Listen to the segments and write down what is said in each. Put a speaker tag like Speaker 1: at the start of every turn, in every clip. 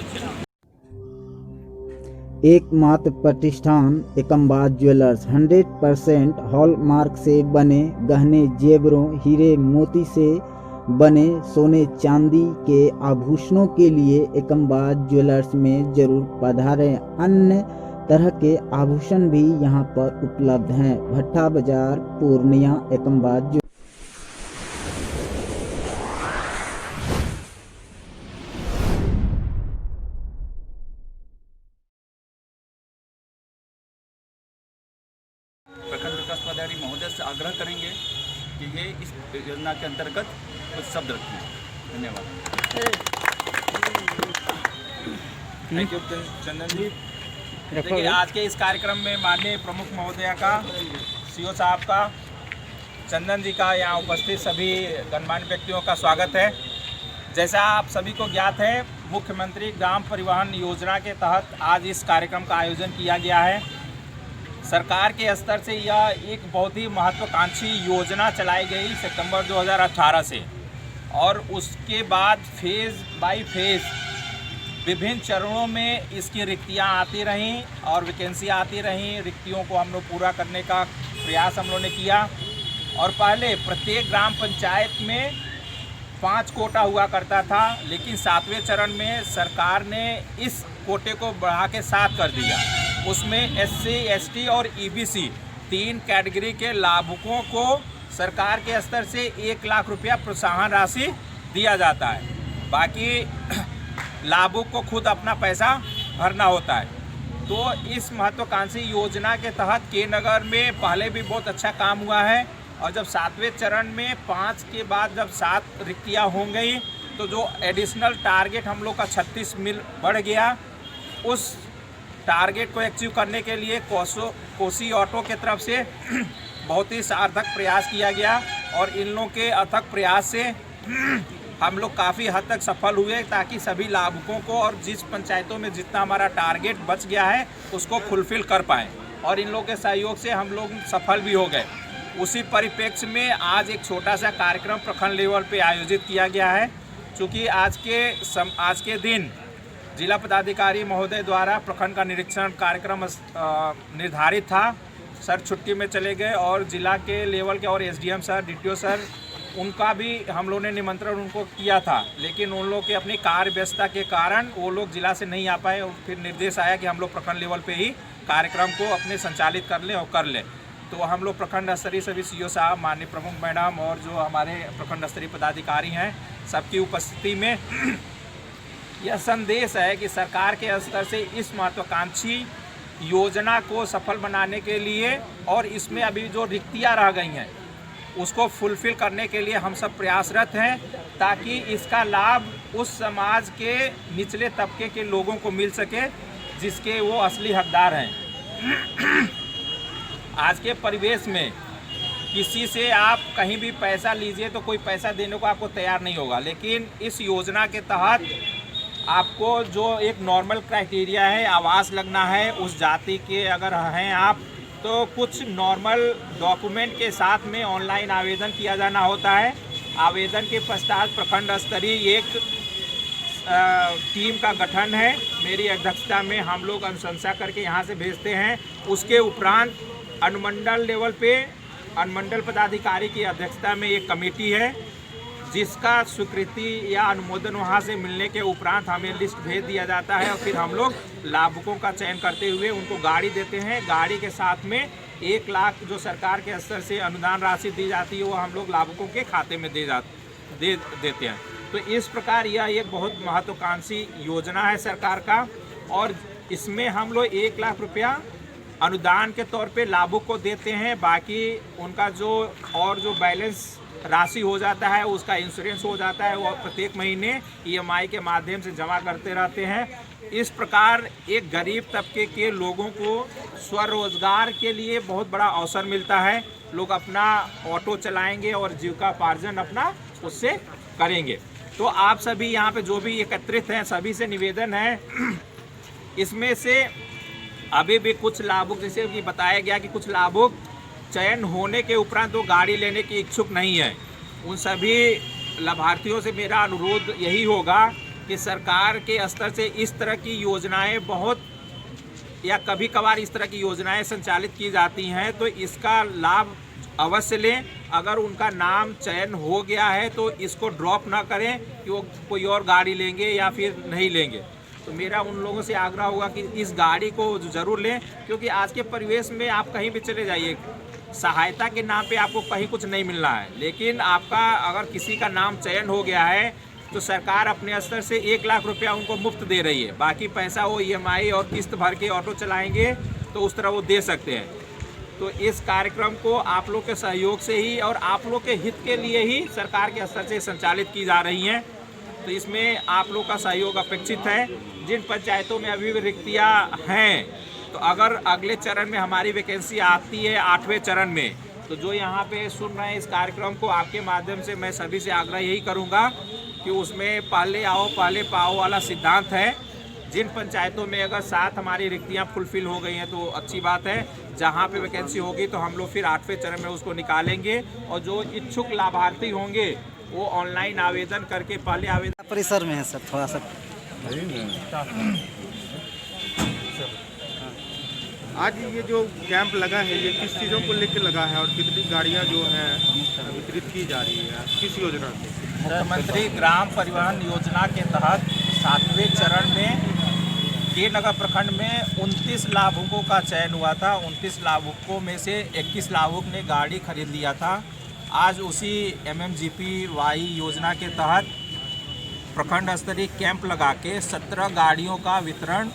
Speaker 1: अच्छे।
Speaker 2: एकमात्र प्रतिष्ठान एकमबाद ज्वेलर्स 100% हॉलमार्क से बने गहने, जेवरों, हीरे मोती से बने सोने चांदी के आभूषणों के लिए एकमबाद ज्वेलर्स में जरूर पधारें। अन्य तरह के आभूषण भी यहां पर उपलब्ध हैं। भट्टा बाजार, पूर्णिया, एकमबाद।
Speaker 1: प्रखंड विकास पदाधिकारी महोदय से आग्रह करेंगे कि ये इस योजना के अंतर्गत कुछ शब्द रखें। धन्यवाद।
Speaker 3: थैंक यू चंदन जी। देखिए, आज के इस कार्यक्रम में माननीय प्रमुख महोदया का, सीओ साहब का, चंदन जी का, यहाँ उपस्थित सभी गणमान्य व्यक्तियों का स्वागत है। जैसा आप सभी को ज्ञात है, मुख्यमंत्री ग्राम परिवहन योजना के तहत आज इस कार्यक्रम का आयोजन किया गया है। सरकार के स्तर से यह एक बहुत ही महत्वाकांक्षी योजना चलाई गई सितंबर 2018 से, और उसके बाद फेज़ बाय फेज़ विभिन्न चरणों में इसकी रिक्तियां आती रहीं और वैकेंसियाँ आती रहीं। रिक्तियों को हम लोग पूरा करने का प्रयास हम लोगों ने किया, और पहले प्रत्येक ग्राम पंचायत में 5 कोटा हुआ करता था, लेकिन 7वें चरण में सरकार ने इस कोटे को बढ़ा के 7 कर दिया। उसमें SC, ST और EBC 3 कैटेगरी के लाभुकों को सरकार के स्तर से 1 लाख रुपया प्रोत्साहन राशि दिया जाता है। बाकी लाभुक को खुद अपना पैसा भरना होता है। तो इस महत्वाकांक्षी योजना के तहत के नगर में पहले भी बहुत अच्छा काम हुआ है, और जब 7वें चरण में 5 के बाद जब 7 रिक्तियाँ हो गई, तो जो एडिशनल टारगेट हम लोग का 36 मिल बढ़ गया। उस टारगेट को अचीव करने के लिए कोसी ऑटो के तरफ से बहुत ही सार्थक प्रयास किया गया, और इन लोगों के अथक प्रयास से हम लोग काफ़ी हद तक सफल हुए, ताकि सभी लाभुकों को और जिस पंचायतों में जितना हमारा टारगेट बच गया है उसको फुलफिल कर पाएँ, और इन लोगों के सहयोग से हम लोग सफल भी हो गए। उसी परिप्रेक्ष्य में आज एक छोटा सा कार्यक्रम प्रखंड लेवल पे आयोजित किया गया है। चूँकि आज के दिन जिला पदाधिकारी महोदय द्वारा प्रखंड का निरीक्षण कार्यक्रम निर्धारित था। सर छुट्टी में चले गए, और जिला के लेवल के और SDM सर, DTO सर, उनका भी हम लोगों ने निमंत्रण उनको किया था, लेकिन उन लोग के अपनी कार्य व्यस्तता के कारण वो लोग जिला से नहीं आ पाए। और फिर निर्देश आया कि हम लोग प्रखंड लेवल पे ही कार्यक्रम को अपने संचालित कर लें और कर लें। तो हम लोग प्रखंड स्तरीय सभी CO साहब, माननीय प्रमुख मैडम और जो हमारे प्रखंड स्तरीय पदाधिकारी हैं, सबकी उपस्थिति में यह संदेश है कि सरकार के स्तर से इस महत्वाकांक्षी योजना को सफल बनाने के लिए, और इसमें अभी जो रिक्तियाँ रह गई हैं उसको फुलफिल करने के लिए हम सब प्रयासरत हैं, ताकि इसका लाभ उस समाज के निचले तबके के लोगों को मिल सके जिसके वो असली हकदार हैं। आज के परिवेश में किसी से आप कहीं भी पैसा लीजिए तो कोई पैसा देने को आपको तैयार नहीं होगा, लेकिन इस योजना के तहत आपको जो एक नॉर्मल क्राइटेरिया है, आवास लगना है, उस जाति के अगर हैं आप, तो कुछ नॉर्मल डॉक्यूमेंट के साथ में ऑनलाइन आवेदन किया जाना होता है। आवेदन के पश्चात प्रखंड स्तरीय एक टीम का गठन है, मेरी अध्यक्षता में हम लोग अनुशंसा करके यहाँ से भेजते हैं। उसके उपरांत अनुमंडल लेवल पे अनुमंडल पदाधिकारी की अध्यक्षता में एक कमेटी है, जिसका स्वीकृति या अनुमोदन वहाँ से मिलने के उपरांत हमें लिस्ट भेज दिया जाता है, और फिर हम लोग लाभुकों का चयन करते हुए उनको गाड़ी देते हैं। गाड़ी के साथ में 1 लाख जो सरकार के स्तर से अनुदान राशि दी जाती है, वो हम लोग लाभुकों के खाते में देते हैं। तो इस प्रकार यह एक बहुत महत्वाकांक्षी योजना है सरकार का, और इसमें हम लोग 1 लाख रुपया अनुदान के तौर पे लाभुक को देते हैं। बाकी उनका जो बैलेंस राशि हो जाता है, उसका इंश्योरेंस हो जाता है, वो प्रत्येक महीने EMI के माध्यम से जमा करते रहते हैं। इस प्रकार एक गरीब तबके के लोगों को स्वरोजगार के लिए बहुत बड़ा अवसर मिलता है। लोग अपना ऑटो चलाएंगे और जीविकापार्जन अपना उससे करेंगे। तो आप सभी यहाँ पे जो भी एकत्रित हैं, सभी से निवेदन है, इसमें से अभी भी कुछ लाभुक, जैसे कि बताया गया कि कुछ लाभुक चयन होने के उपरांत वो गाड़ी लेने की इच्छुक नहीं है। उन सभी लाभार्थियों से मेरा अनुरोध यही होगा कि सरकार के स्तर से इस तरह की योजनाएं बहुत या कभी कभार इस तरह की योजनाएं संचालित की जाती हैं, तो इसका लाभ अवश्य लें। अगर उनका नाम चयन हो गया है तो इसको ड्रॉप ना करें कि वो कोई और गाड़ी लेंगे या फिर नहीं लेंगे। तो मेरा उन लोगों से आग्रह होगा कि इस गाड़ी को ज़रूर लें, क्योंकि आज के परिवेश में आप कहीं भी चले जाइए, सहायता के नाम पे आपको कहीं कुछ नहीं मिल रहा है, लेकिन आपका अगर किसी का नाम चयन हो गया है तो सरकार अपने स्तर से 1 लाख रुपया उनको मुफ्त दे रही है। बाकी पैसा वो EMI और किस्त भर के ऑटो चलाएंगे तो उस तरह वो दे सकते हैं। तो इस कार्यक्रम को आप लोग के सहयोग से ही और आप लोग के हित के लिए ही सरकार के स्तर से संचालित की जा रही हैं। तो इसमें आप लोग का सहयोग अपेक्षित है। जिन पंचायतों में अभी भी रिक्तियाँ हैं, तो अगर अगले चरण में हमारी वैकेंसी आती है 8वें चरण में, तो जो यहाँ पे सुन रहे हैं इस कार्यक्रम को, आपके माध्यम से मैं सभी से आग्रह यही करूँगा कि उसमें पहले आओ पहले पाओ वाला सिद्धांत है। जिन पंचायतों में अगर 7 हमारी रिक्तियाँ फुलफिल हो गई हैं तो अच्छी बात है। जहाँ पे वैकेंसी होगी तो हम लोग फिर 8वें चरण में उसको निकालेंगे, और जो इच्छुक लाभार्थी होंगे वो ऑनलाइन आवेदन करके पहले आवेदन
Speaker 4: परिसर में है सर, थोड़ा सा
Speaker 5: आज ये जो कैंप लगा है ये किस चीज़ों को लेकर लगा है और कितनी गाड़ियाँ जो हैं वितरित की जा रही है, किस योजना से?
Speaker 3: मुख्यमंत्री ग्राम परिवहन योजना के तहत 7वें चरण में के नगर प्रखंड में 29 लाभुकों का चयन हुआ था। 29 लाभुकों में से 21 लाभुक ने गाड़ी खरीद लिया था। आज उसी MMGPY योजना के तहत प्रखंड स्तरीय कैंप लगा के 17 गाड़ियों का वितरण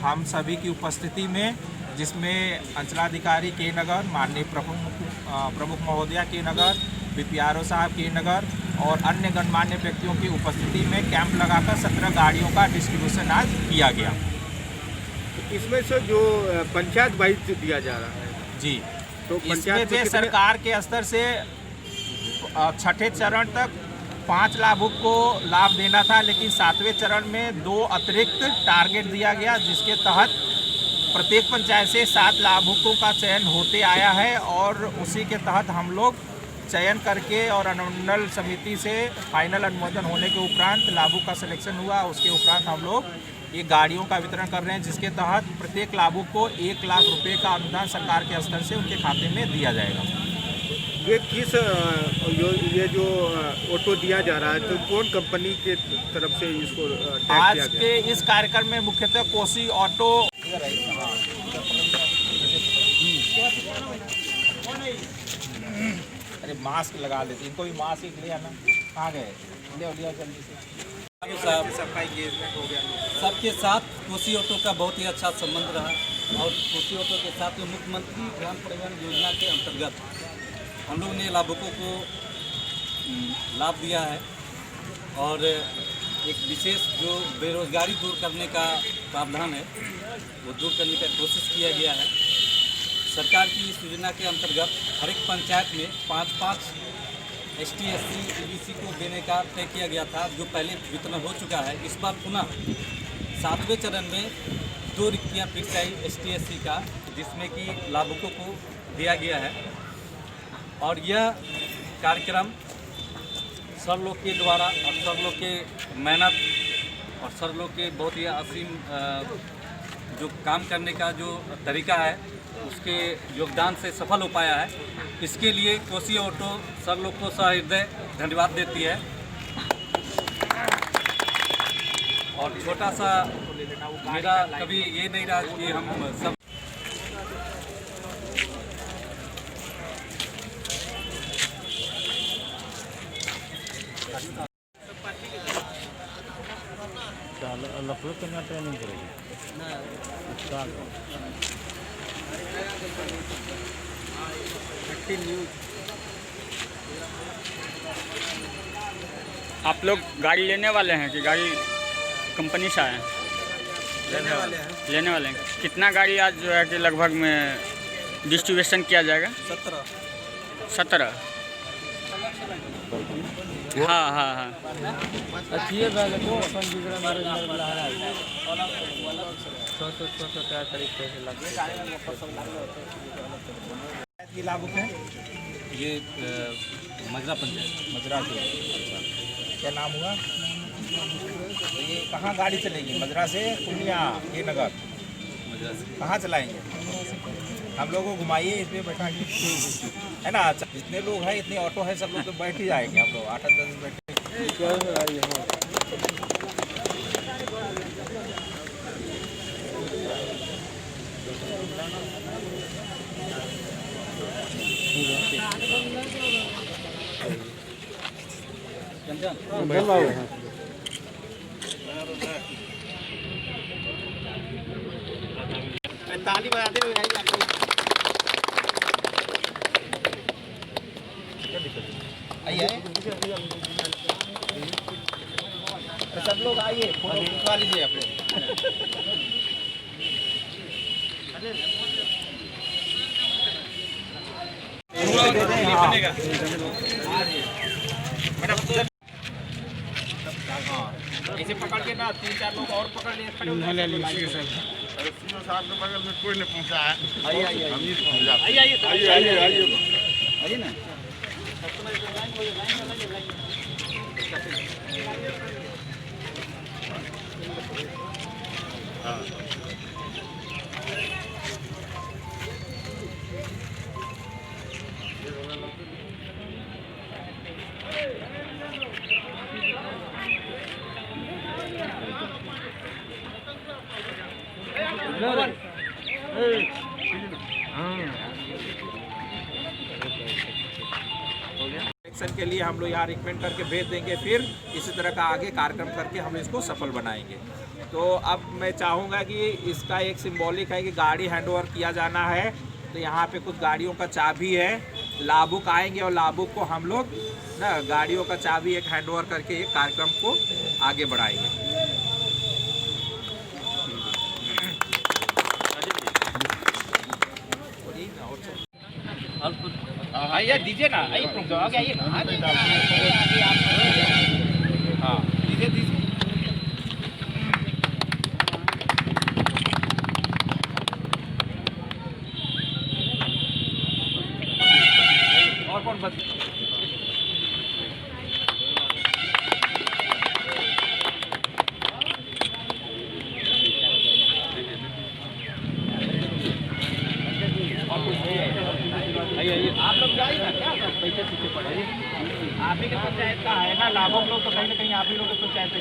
Speaker 3: हम सभी की उपस्थिति में, जिसमें अंचलाधिकारी के नगर, माननीय प्रमुख महोदया के नगर, BPRO साहब के नगर और अन्य गणमान्य व्यक्तियों की उपस्थिति में कैंप लगाकर 17 गाड़ियों का डिस्ट्रीब्यूशन आज किया गया।
Speaker 5: इसमें से जो पंचायत वाइज दिया जा रहा है
Speaker 3: जी,
Speaker 5: तो
Speaker 3: इसमें से सरकार के स्तर से 6ठे चरण तक 5 लाभुक को लाभ देना था, लेकिन 7वें चरण में 2 अतिरिक्त टारगेट दिया गया, जिसके तहत प्रत्येक पंचायत से 7 लाभुकों का चयन होते आया है। और उसी के तहत हम लोग चयन करके और अनुमंडल समिति से फाइनल अनुमोदन होने के उपरांत लाभुक का सिलेक्शन हुआ। उसके उपरांत हम लोग ये गाड़ियों का वितरण कर रहे हैं, जिसके तहत प्रत्येक लाभुक को 1 लाख रुपए का अनुदान सरकार के स्तर से उनके खाते में दिया जाएगा।
Speaker 5: ये किस ये जो ऑटो दिया जा रहा है तो कौन कंपनी के तरफ से इसको टैग
Speaker 3: आज
Speaker 5: किया गया?
Speaker 3: के इस कार्यक्रम में मुख्यतः कोसी ऑटो अरे मास्क लगा लेते, इनको भी मास्क ले आना। कहाँ गए? ले लिया जल्दी से।
Speaker 4: सफाई हो गया। सबके साथ कोसी ऑटो का बहुत ही अच्छा संबंध रहा और कोसी ऑटो के साथ में मुख्यमंत्री ग्राम परिवहन योजना के अंतर्गत हम लोग ने लाभुकों को लाभ दिया है और एक विशेष जो बेरोजगारी दूर करने का प्रावधान है वो दूर करने का कोशिश किया गया है। सरकार की इस योजना के अंतर्गत हर एक पंचायत में 5-5 ST SC EBC को देने का तय किया गया था, जो पहले वितरण हो चुका है। इस बार पुनः 7वें चरण में 2 रिक्तियाँ फिर से आई ST SC का, जिसमें कि लाभुकों को दिया गया है। और यह कार्यक्रम सर लोग के द्वारा और सर लोग के मेहनत और सर लोग के बहुत ही असीम जो काम करने का जो तरीका है उसके योगदान से सफल हो पाया है। इसके लिए कोसी ऑटो सर लोग को सहृदय धन्यवाद देती है। और छोटा सा मेरा कभी ये नहीं रहा कि हम सब
Speaker 2: ट्रेनिंग करेगी
Speaker 6: आप लोग गाड़ी लेने वाले हैं कि गाड़ी कंपनी से आए हैं? लेने वाले हैं। कितना गाड़ी आज जो है कि लगभग में डिस्ट्रीब्यूशन किया जाएगा? 17। हाँ हाँ हाँ।
Speaker 3: लाभुक है
Speaker 4: ये मजरा पंचायत
Speaker 3: मजरा के। अच्छा, क्या नाम हुआ? तो ये कहाँ गाड़ी चलेगी? मजरा से पूर्णिया ये नगर कहाँ चलाएंगे? हम लोगों को घुमाइए, इसमें बैठाइए, है ना? जितने लोग हैं इतने ऑटो है, सब लोग तो बैठ ही जाएंगे। हम लोग 8-10 बैठे। ताली बजाते हुए आइए आप लोग। आइए सब लोग आइए, फोटो खिंचवा लीजिए अपने। ऐसे पकड़ के ना 3-4 लोग और पकड़ लिए, खड़े हो जाइए।
Speaker 5: साहब के बगल में कोई नहीं पहुंचा है।
Speaker 3: आइए आइए
Speaker 5: हम ही पहुंच जाते हैं।
Speaker 3: आइए आइए
Speaker 5: आइए आइए
Speaker 3: आइए ना। इलेक्शन के लिए हम लोग यहाँ रिकमेंड करके भेज देंगे, फिर इसी तरह का आगे कार्यक्रम करके हम इसको सफल बनाएंगे। तो अब मैं चाहूँगा कि इसका एक सिंबॉलिक है कि गाड़ी हैंडओवर किया जाना है। तो यहाँ पे कुछ गाड़ियों का चाबी है, लाभुक आएंगे और लाभुक को हम लोग ना गाड़ियों का चाबी एक हैंडओवर करके ये कार्यक्रम को आगे बढ़ाएंगे। आइए दीजिए ना, आइए आगे आइए ना। हाँ दीजिए दीजिए। और कौन बस आप लोग जाइए ना, क्या पैसे पीछे पड़े? आप ही के पंचायत का है ना, लाभुक लोग तो कहीं ना कहीं आप ही लोग के पंचायत से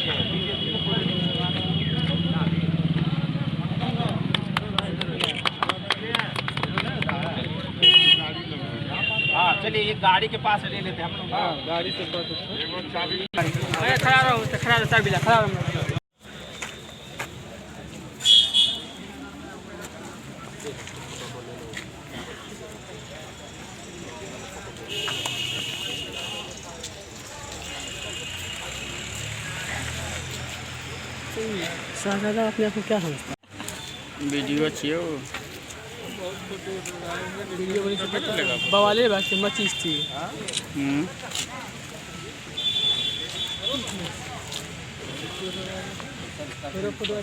Speaker 3: हाँ चलिए ये गाड़ी के पास ले लेते हैं हम लोग। हाँ गाड़ी से खड़ा रहो, खड़ा रहो, खड़ा रहो।
Speaker 7: शाहजादा अपने आप को क्या समझता?
Speaker 6: वीडियो चाहिए वो
Speaker 7: वीडियो बनी से बवाले बात से मत चीज थी। फोटो